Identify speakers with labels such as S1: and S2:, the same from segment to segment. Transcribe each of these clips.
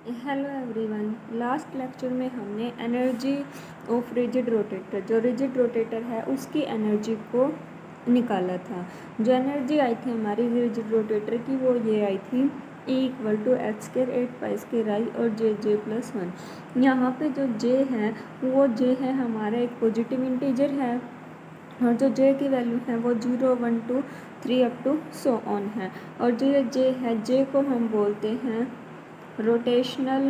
S1: Hello everyone. Last lecture में हमने energy of rigid rotator, जो रिजिड रोटेटर है उसकी एनर्जी को निकाला था। जो एनर्जी आई थी हमारी रिजिड रोटेटर की वो ये आई थी E=h² 8π² I और J+1। यहाँ पे जो J है वो J है हमारा एक पॉजिटिव इंटीजर है और जो J की वैल्यू है वो 0 1 2 3 अप टू सो ऑन है। और जो ये J है J को हम बोलते हैं रोटेशनल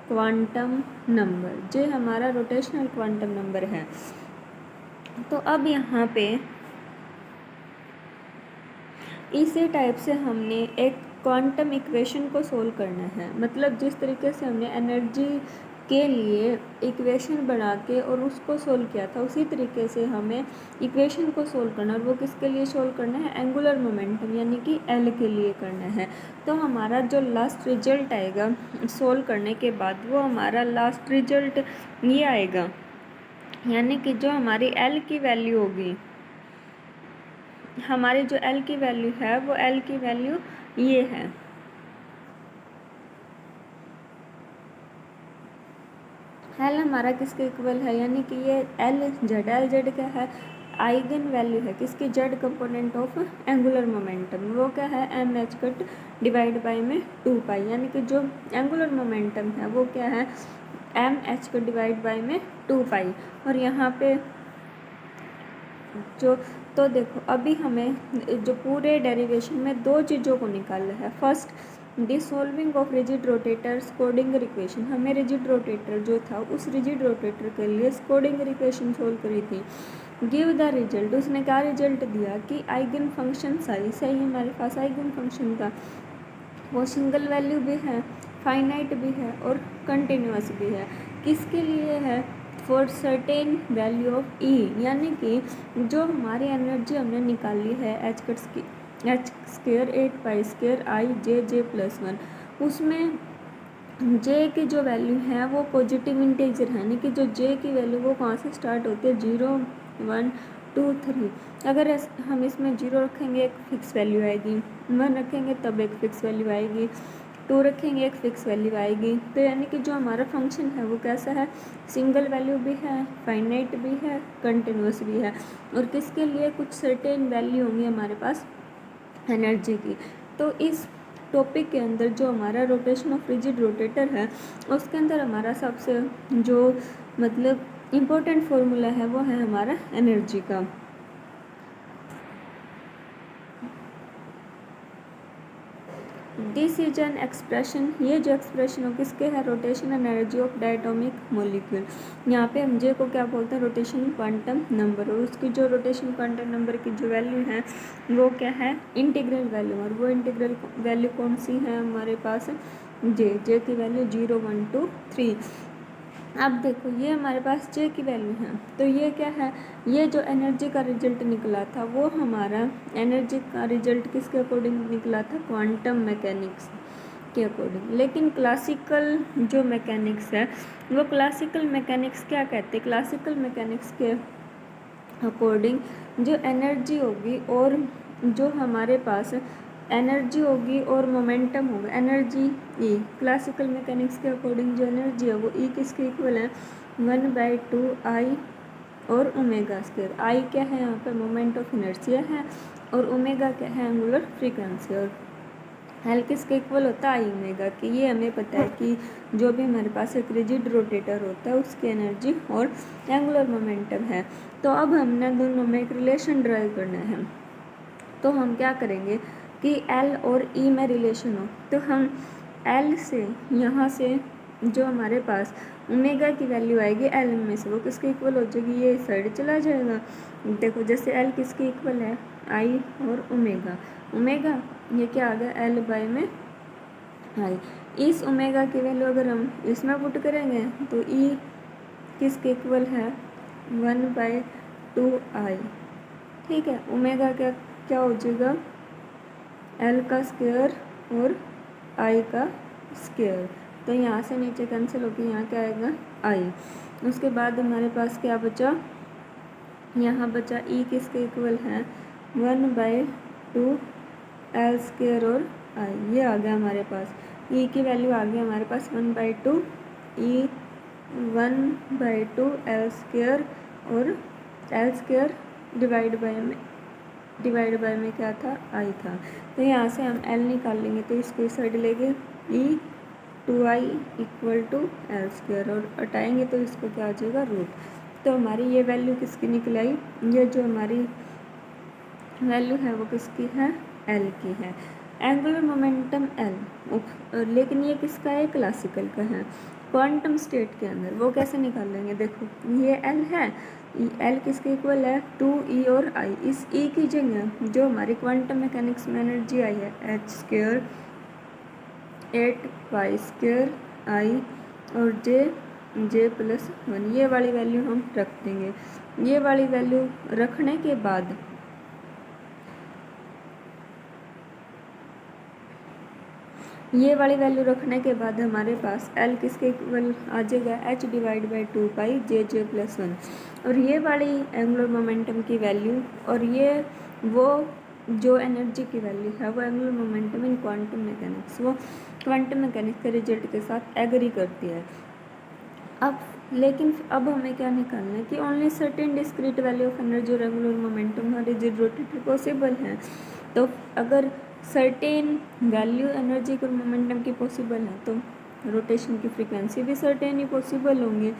S1: क्वांटम नंबर। जे हमारा रोटेशनल क्वांटम नंबर है। तो अब यहाँ पे इसी टाइप से हमने एक क्वांटम इक्वेशन को सोल्व करना है। मतलब जिस तरीके से हमने एनर्जी के लिए इक्वेशन बना के और उसको सोल्व किया था, उसी तरीके से हमें इक्वेशन को सोल्व करना। और वो किसके लिए सोल्व करना है? एंगुलर मोमेंटम यानी कि एल के लिए करना है। तो हमारा जो लास्ट रिजल्ट आएगा सोल्व करने के बाद, वो हमारा लास्ट रिजल्ट ये आएगा, यानी कि जो हमारी एल की वैल्यू होगी, हमारी जो एल की वैल्यू है वो एल की वैल्यू ये है। एल हमारा किसके इक्वल है? यानी कि ये एल जेड क्या है? आइगन वैल्यू है किसकी? Z component of angular momentum. वो क्या है? mh डिवाइड बाई में 2π। यानी कि जो एंगुलर मोमेंटम है वो क्या है? mh डिवाइड बाई में 2π। और यहाँ पे जो तो देखो अभी हमें जो पूरे डेरिवेशन में दो चीज़ों को निकालना है। First, dissolving of rigid rotator Schrodinger equation. हमें रिजिड रोटेटर जो था उस रिजिड रोटेटर के लिए स्कोडिंगर इक्वेशन सोल्व करी थी। गिव द रिजल्ट, उसने क्या रिजल्ट दिया कि आइगन फंक्शन सही हमारे पास आइगन फंक्शन था, वो सिंगल वैल्यू भी है, फाइनाइट भी है और कंटिन्यूस भी है। किसके लिए है? फॉर सर्टेन वैल्यू ऑफ ई। यानी कि जो हमारी एनर्जी हमने निकाली है h² 8π² I J+1, उसमें J की जो वैल्यू है वो पॉजिटिव इंटीजर है। यानी कि जो J की वैल्यू वो कहाँ से स्टार्ट होती है? 0 1 2 3। अगर हम इसमें 0 रखेंगे एक फिक्स वैल्यू आएगी, 1 रखेंगे तब एक फिक्स वैल्यू आएगी, 2 रखेंगे एक फिक्स वैल्यू आएगी। तो यानी कि जो हमारा फंक्शन है वो कैसा है? सिंगल वैल्यू भी है, फाइनाइट भी है, कंटिन्यूस भी है। और किसके लिए? कुछ सर्टेन वैल्यू होंगी हमारे पास एनर्जी की। तो इस टॉपिक के अंदर जो हमारा रोटेशन ऑफ रिजिड रोटेटर है उसके अंदर हमारा सबसे जो मतलब इम्पोर्टेंट फॉर्मूला है वो है हमारा एनर्जी का। दिस इज एन एक्सप्रेशन, ये जो एक्सप्रेशन हो किसके है? Rotation energy of diatomic molecule. यहाँ पे हम जे को क्या बोलते हैं? Rotation quantum number. और उसकी जो रोटेशन क्वांटम नंबर की जो वैल्यू है वो क्या है? Integral value. और वो इंटीग्रल वैल्यू कौन सी है हमारे पास? जे की वैल्यू 0 1 2 3। अब देखो ये हमारे पास J की वैल्यू है, तो ये क्या है? ये जो एनर्जी का रिजल्ट निकला था वो हमारा एनर्जी का रिजल्ट किसके अकॉर्डिंग निकला था? क्वांटम मैकेनिक्स के अकॉर्डिंग। लेकिन क्लासिकल जो मैकेनिक्स है वो क्लासिकल मैकेनिक्स क्या कहते हैं? क्लासिकल मैकेनिक्स के अकॉर्डिंग जो एनर्जी होगी और जो हमारे पास एनर्जी होगी और मोमेंटम होगा, एनर्जी ई। क्लासिकल मैकेनिक्स के अकॉर्डिंग जो एनर्जी है वो ई किसके इक्वल है? 1/2 I और ω²। आई क्या है यहाँ पर? मोमेंट ऑफ इनर्शिया है। और ओमेगा क्या है? Angular frequency. और एल किसके इक्वल होता है? I ओमेगा की। ये हमें पता है कि जो भी हमारे पास एक रिजिड रोटेटर होता है उसकी एनर्जी और एंगुलर मोमेंटम है। तो अब हमने दोनों में एक रिलेशन ड्राइव करना है। तो हम क्या करेंगे कि L और E में रिलेशन हो, तो हम L से यहाँ से जो हमारे पास ओमेगा की वैल्यू आएगी L में से, वो किसके इक्वल हो जाएगी? ये साइड चला जाएगा। देखो जैसे L किसके इक्वल है? I और ओमेगा। ओमेगा ये क्या आ गया? L बाय में I। इस ओमेगा की वैल्यू अगर हम इसमें पुट करेंगे तो E किसके इक्वल है? 1/2 I। ठीक है। ओमेगा क्या हो जाएगा? L का स्क्वायर और I का स्क्वायर। तो यहाँ से नीचे कैंसिल होकर यहाँ क्या आएगा? I। उसके बाद हमारे पास क्या बचा? यहाँ बचा E किसके इक्वल है? 1/2 L² और I। ये आ गया हमारे पास। ई की वैल्यू आ गई हमारे पास 1/2 ई 1/2 एल स्क्वायर, और एल स्क्वायर डिवाइड बाय में क्या था, आई था। तो यहाँ से हम एल निकाल लेंगे, तो इसको इस साइड लेंगे, E 2i equal to L square, और हटाएंगे तो इसको क्या आ जाएगा, रूट। तो हमारी ये वैल्यू किसकी निकल आई, ये जो हमारी वैल्यू है वो किसकी है, एल की है। एंगुलर मोमेंटम एल, लेकिन ये किसका है, क्लासिकल का है। क्वांटम स्टेट के अंदर वो कैसे निकालेंगे, देखो ये एल है, एल किसके इक्वल है, 2e और i। इस e की जगह जो हमारी क्वांटम मैकेनिक्स में एनर्जी आई है, h स्क्वायर 8 स्क्वायर i और j प्लस 1, ये वाली वैल्यू हम रख देंगे। ये वाली वैल्यू रखने के बाद हमारे पास L किसके इक्वल आ जाएगा, h divide by 2 j plus 1। और ये वाली एंगुलर मोमेंटम की वैल्यू और ये वो जो एनर्जी की वैल्यू है वो एंगुलर मोमेंटम इन क्वांटम मैकेनिक्स, वो क्वांटम मैकेनिक्स के रिजल्ट के साथ एग्री करती है। लेकिन अब हमें क्या निकालना है कि only certain discrete value of energy और एंगुलर मोमेंटम हर रिजिड रोटेटर पॉसिबल है। तो अगर सर्टेन वैल्यू एनर्जी और मोमेंटम की पॉसिबल है तो रोटेशन की फ्रीक्वेंसी भी सर्टेन ही पॉसिबल होंगी।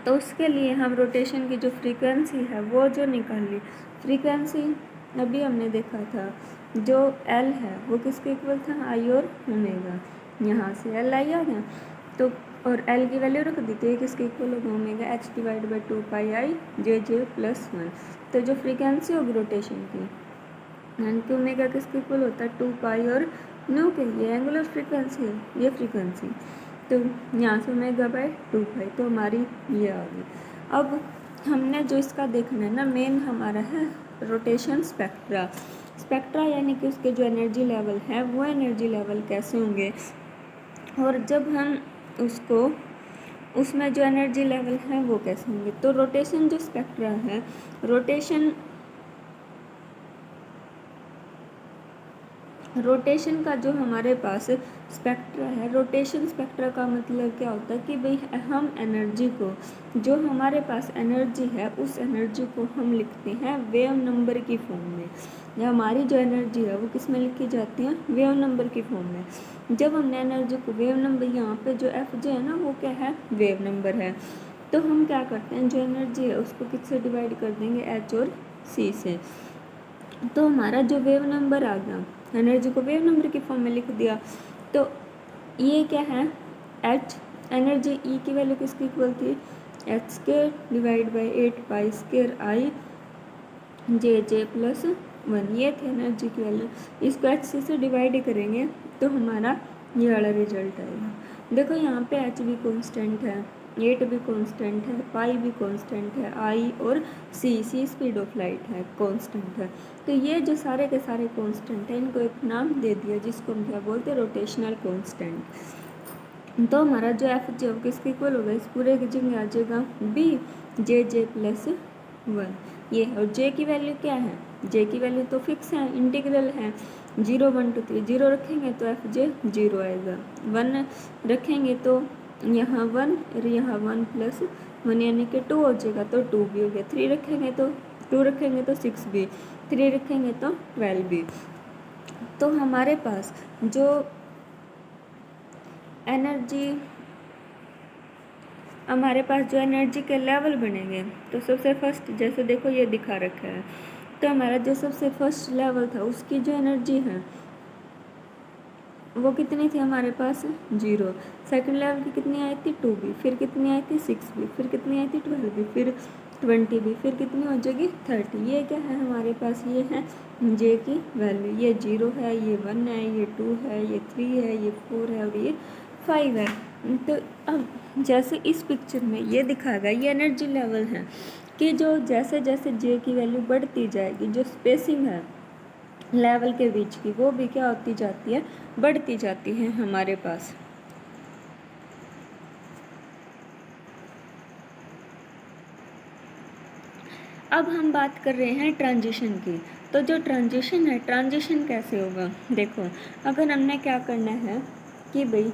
S1: तो उसके लिए हम रोटेशन की जो फ्रीक्वेंसी है वो जो निकाली, फ्रीक्वेंसी अभी हमने देखा था जो एल है वो किसके इक्वल था, आई और ओमेगा। यहाँ से एल आई आ गया तो और एल की वैल्यू रख दी, तो ये किसके इक्वल होगा, omega H divide by 2 J plus 1। तो जो फ्रीक्वेंसी होगी रोटेशन की यानी कि ओमेगा किसके इक्वल होता है, 2 और न्यू के, ये एंगुलर फ्रीक्वेंसी है, ये फ्रीक्वेंसी। तो यहाँ से ओमेगा बाई 2 तो हमारी ये आ गई। अब हमने जो इसका देखना है ना, मेन हमारा है रोटेशन स्पेक्ट्रा यानी कि उसके जो एनर्जी लेवल है वो एनर्जी लेवल कैसे होंगे, और जब हम उसमें जो एनर्जी लेवल है वो कैसे होंगे। तो रोटेशन जो स्पेक्ट्रा है, रोटेशन का जो हमारे पास स्पेक्ट्रा है, रोटेशन स्पेक्ट्रा का मतलब क्या होता है कि भाई हम एनर्जी को, जो हमारे पास एनर्जी है उस एनर्जी को हम लिखते हैं वेव नंबर की फॉर्म में। या हमारी जो एनर्जी है वो किस में लिखी जाती है, वेव नंबर की फॉर्म में। जब हमने एनर्जी को वेव नंबर, यहाँ पे जो एफ जे है ना वो क्या है, वेव नंबर है। तो हम क्या करते हैं, जो एनर्जी है उसको किससे डिवाइड कर देंगे, एच और सी से। तो हमारा जो वेव नंबर आ गया, एनर्जी को वेव नंबर की फॉर्म में लिख दिया। तो ये क्या है, एच एनर्जी, ई की वैल्यू किसकी इक्वल थी, H square divide by 8 square I J plus 1, ये थी एनर्जी की वैल्यू। इसको एच सी से डिवाइड करेंगे तो हमारा ये वाला रिजल्ट आएगा। देखो यहाँ पे एच भी कॉन्स्टेंट है, 8 भी कांस्टेंट है, पाई भी कांस्टेंट है, आई और सी स्पीड ऑफ लाइट है, कांस्टेंट है। तो ये जो सारे के सारे कांस्टेंट हैं इनको एक नाम दे दिया जिसको हम क्या बोलते हैं, रोटेशनल कांस्टेंट। तो हमारा जो एफ जे किसके इक्वल होगा, इस पूरे की जगह आ जाएगा बी जे प्लस 1 ये। और जे की वैल्यू क्या है, जे की वैल्यू तो फिक्स है, इंटीग्रल है, 0 1 2 3, 0 रखेंगे तो एफ जे 0 आएगा, 1 रखेंगे तो यहाँ 1 और यहाँ 1 प्लस 1 यानी कि 2 हो जाएगा तो 2 भी हो गया, 3 रखेंगे तो 2 रखेंगे तो 6 भी, 3 रखेंगे तो 12 भी। तो हमारे पास जो एनर्जी के लेवल बनेंगे, तो सबसे फर्स्ट जैसे देखो ये दिखा रखा है, तो हमारा जो सबसे फर्स्ट लेवल था उसकी जो एनर्जी है वो कितनी थी हमारे पास, 0। सेकंड लेवल की कितनी आई थी, 2 भी, फिर कितनी आई थी 6 भी, फिर कितनी आई थी 12 भी, फिर 20 भी, फिर कितनी हो जाएगी 30। ये क्या है हमारे पास, ये है जे की वैल्यू, ये 0 है, ये 1 है, ये 2 है, ये 3 है, ये 4 है और ये 5 है। तो अब जैसे इस पिक्चर में ये दिखाया गया, ये एनर्जी लेवल है कि जो जैसे जैसे जे की वैल्यू बढ़ती जाएगी, जो स्पेसिंग है लेवल के बीच की वो भी क्या होती जाती है, बढ़ती जाती है हमारे पास। अब हम बात कर रहे हैं ट्रांजिशन की। तो जो ट्रांजिशन है, ट्रांजिशन कैसे होगा, देखो अगर हमने क्या करना है, कि भाई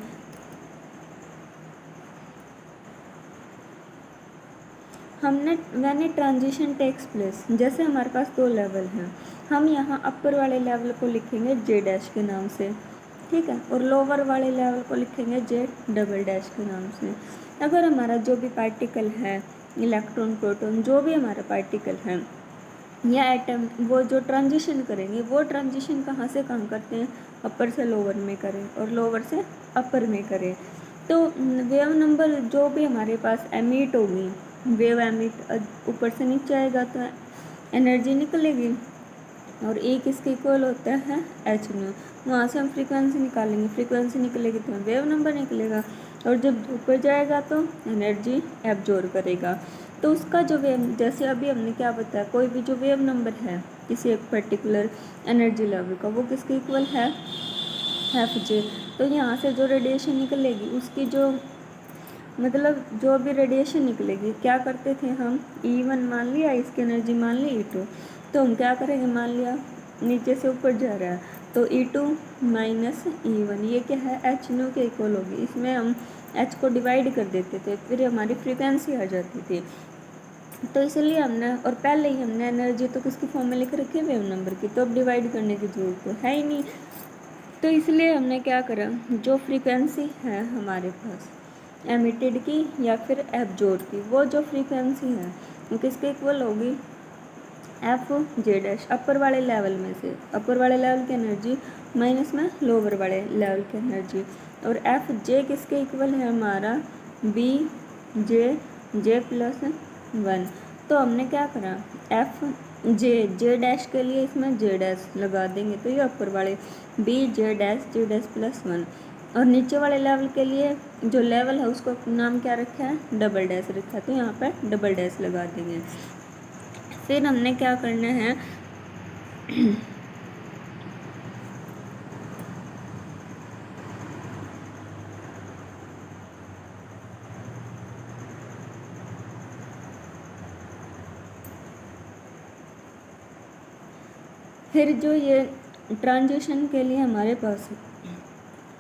S1: हमने when a transition takes place, जैसे हमारे पास दो लेवल हैं, हम यहाँ अपर वाले लेवल को लिखेंगे जे डैश के नाम से, ठीक है, और लोअर वाले लेवल को लिखेंगे जे डबल डैश के नाम से। अगर हमारा जो भी पार्टिकल है, इलेक्ट्रॉन प्रोटॉन जो भी हमारा पार्टिकल है या एटम, वो जो ट्रांजिशन करेंगे वो ट्रांजिशन कहाँ से कहाँ करते हैं, अपर से लोअर में करें और लोअर से अपर में करें। तो वेव नंबर जो भी हमारे पास एमिट होगी, वेव एमिट ऊपर से नीचे आएगा तो एनर्जी निकलेगी, और ए किसके इक्वल होता है, एच न्यू। वहाँ से हम फ्रीक्वेंसी निकालेंगे, फ्रीक्वेंसी निकलेगी तो वेव नंबर निकलेगा, और जब ऊपर जाएगा तो एनर्जी एब्जॉर्ब करेगा। तो उसका जो वेव, जैसे अभी हमने क्या बताया, कोई भी जो वेव नंबर है किसी एक पर्टिकुलर एनर्जी लेवल का, वो किसके इक्वल है, एफ जे। तो यहाँ से जो रेडिएशन निकलेगी उसकी जो मतलब जो भी रेडिएशन निकलेगी, क्या करते थे हम, E1 मान लिया, इसकी एनर्जी मान ली E2, तो हम क्या करेंगे, मान लिया नीचे से ऊपर जा रहा है तो E2 माइनस E1 ये क्या है, एच न्यू के इक्वल होगी। इसमें हम एच को डिवाइड कर देते थे, फिर हमारी फ्रीक्वेंसी आ जाती थी। तो इसलिए हमने, और पहले ही हमने एनर्जी तो किसकी फॉर्म में लिख रखी है, वेव नंबर की, तो अब डिवाइड करने की जरूरत तो है ही नहीं। तो इसलिए हमने क्या करा, जो फ्रीक्वेंसी है हमारे पास एमिटेड की या फिर एब्जॉर्ब की, वो जो फ्रीक्वेंसी है वो किसके इक्वल होगी, एफ जे डैश, अपर वाले लेवल में से, अपर वाले लेवल की एनर्जी माइनस में लोअर वाले लेवल की एनर्जी, और एफ जे किसके इक्वल है हमारा, बी जे प्लस 1। तो हमने क्या करा, एफ जे डैश के लिए इसमें जे डैश लगा देंगे, तो ये अपर वाले बी जे डैश प्लस 1, और नीचे वाले लेवल के लिए जो लेवल है उसको नाम क्या रखा है, डबल डैश रखा है, तो यहाँ पर डबल डैश लगा देंगे। फिर हमने क्या करना है फिर जो ये ट्रांजिशन के लिए हमारे पास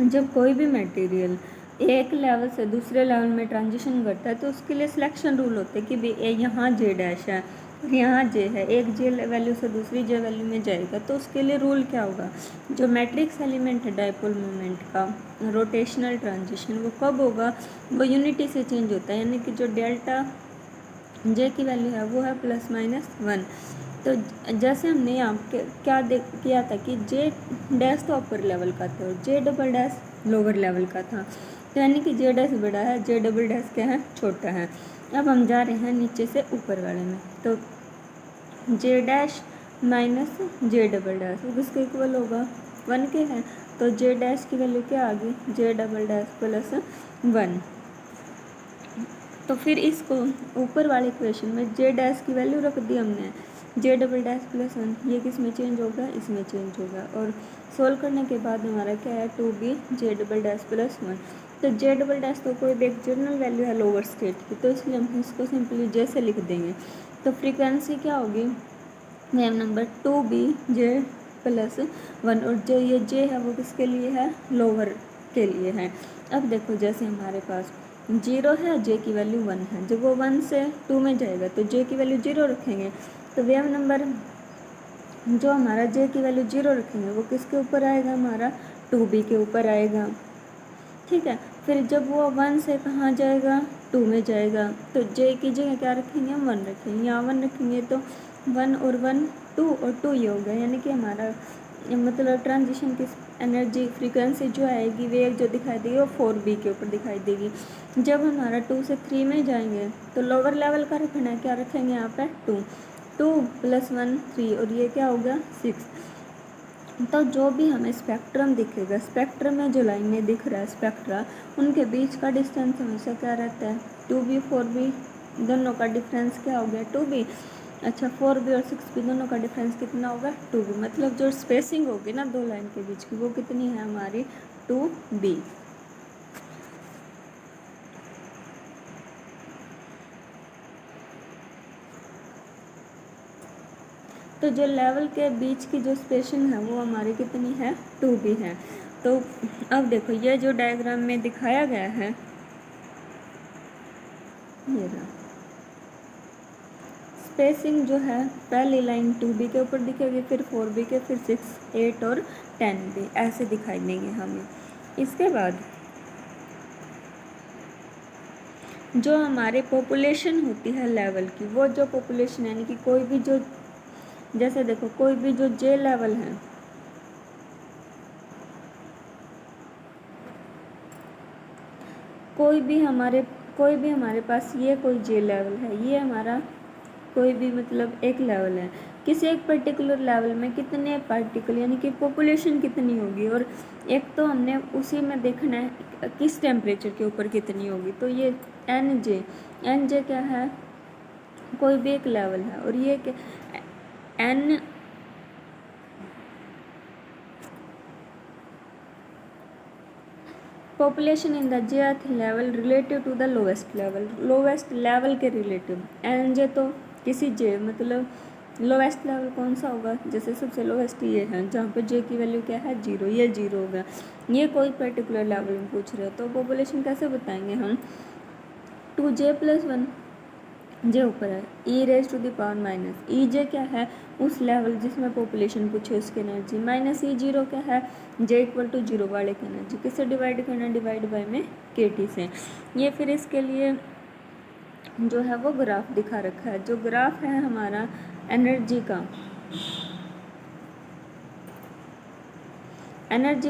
S1: जब कोई भी मटेरियल एक लेवल से दूसरे लेवल में ट्रांजिशन करता है तो उसके लिए सिलेक्शन रूल होते हैं कि भाई यहाँ जे डैश है और यहाँ जे है, एक जे वैल्यू से दूसरी जे वैल्यू में जाएगा, तो उसके लिए रूल क्या होगा, जो मैट्रिक्स एलिमेंट है डाइपोल मोमेंट का रोटेशनल ट्रांजिशन, वो कब होगा, वो यूनिटी से चेंज होता है, यानी कि जो डेल्टा जे की वैल्यू है वो है +-1। तो जैसे हमने यहाँ क्या किया था कि जे डैश तो अपर लेवल का था और जे डबल डैश लोअर लेवल का था, तो यानी कि जे डैश बड़ा है, जे डबल डैश क्या है, छोटा है। अब हम जा रहे हैं नीचे से ऊपर वाले में, तो जे डैश माइनस जे डबल डैश वो किसके इक्वल होगा, 1 के है, तो जे डैश की वैल्यू क्या आ गई, जे डबल डैश +1। तो फिर इसको ऊपर वाले इक्वेशन में जे डैश की वैल्यू रख दी हमने, जे डबल डैश +1, ये किस में चेंज होगा, इसमें चेंज होगा, और सोल्व करने के बाद हमारा क्या है, 2b जे डबल डैश +1। तो जे डबल डैश तो कोई भी एक जनरल वैल्यू है लोअर स्टेट की, तो इसलिए हम इसको सिंपली जे से लिख देंगे। तो फ्रीक्वेंसी क्या होगी, वेव नंबर 2b जे +1, और जो ये जे है वो किसके लिए है, लोअर के लिए है। अब देखो जैसे हमारे पास 0 है, जे की वैल्यू 1 है, जब वो 1 से 2 में जाएगा तो जे की वैल्यू 0 रखेंगे, तो वेव नंबर जो हमारा जे की वैल्यू 0 रखेंगे वो किसके ऊपर आएगा, हमारा 2b के ऊपर आएगा, ठीक है। फिर जब वो 1 से कहाँ जाएगा, 2 में जाएगा, तो जे की जगह क्या रखेंगे, हम 1 रखेंगे, यहाँ 1 रखेंगे तो 1 और 1 2 और 2 ये हो गया, यानी कि हमारा मतलब ट्रांजिशन की एनर्जी फ्रीक्वेंसी जो आएगी, वेव जो दिखाई देगी वो 4b के ऊपर दिखाई देगी। जब हमारा 2 से 3 में जाएंगे तो लोअर लेवल का रखना है, क्या रखेंगे यहाँ पे 2 + 1 3, और ये क्या होगा 6। तो जो भी हमें स्पेक्ट्रम दिखेगा, स्पेक्ट्रम में जो लाइनें दिख रहा है स्पेक्ट्रा, उनके बीच का डिस्टेंस हमेशा क्या रहता है, 2b 4b, दोनों का डिफरेंस क्या हो गया 2b। अच्छा 4b और 6b दोनों का डिफरेंस कितना होगा 2b, मतलब जो स्पेसिंग होगी ना दो लाइन के बीच की वो कितनी है हमारी 2b। तो जो लेवल के बीच की जो स्पेसिंग है वो हमारी कितनी है 2b है। तो अब देखो ये जो डायग्राम में दिखाया गया है, ये रहा स्पेसिंग जो है, पहली लाइन 2b के ऊपर दिखेगी, फिर 4b के, फिर 6, 8 और 10b ऐसे दिखाई देंगे हमें। इसके बाद जो हमारे पॉपुलेशन होती है लेवल की, वो जो पॉपुलेशन यानी कि कोई भी जो, जैसे देखो कोई भी जो जे लेवल है, कोई भी हमारे पास ये कोई जे लेवल है, ये हमारा कोई भी मतलब एक लेवल है, किसी एक पर्टिकुलर लेवल में कितने पार्टिकल यानी कि पॉपुलेशन कितनी होगी, और एक तो हमने उसी में देखना है किस टेम्परेचर के ऊपर कितनी होगी। तो ये एन जे क्या है, कोई भी एक लेवल है, और ये N population in the jth level relative to the lowest level के रिलेटिव। एन जे तो किसी जे मतलब लोवेस्ट लेवल कौन सा होगा, जैसे सबसे लोवेस्ट ये है जहाँ पे जे की वैल्यू क्या है 0, ये 0 होगा। ये कोई पर्टिकुलर लेवल में पूछ रहे हो तो पॉपुलेशन कैसे बताएंगे हम, 2j+1, जे ऊपर है, e⁻⁻, ई जे क्या है उस लेवल जिसमें पॉपुलेशन पूछे उसकी एनर्जी, माइनस E0 क्या है, जे = 0 वाले की एनर्जी। किससे डिवाइड करना, डिवाइड बाय में KT से। ये फिर इसके लिए जो है वो ग्राफ दिखा रखा है, जो ग्राफ है हमारा एनर्जी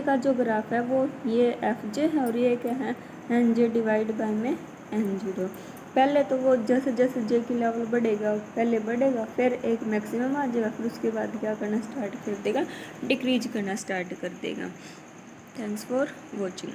S1: का जो ग्राफ है वो ये FJ है, और ये क्या है NJ डिवाइड बाय में N0। पहले तो वो जैसे जैसे जे की लेवल बढ़ेगा, पहले बढ़ेगा, फिर एक मैक्सिमम आ जाएगा, फिर उसके बाद क्या करना स्टार्ट कर देगा, डिक्रीज करना स्टार्ट कर देगा। Thanks for watching.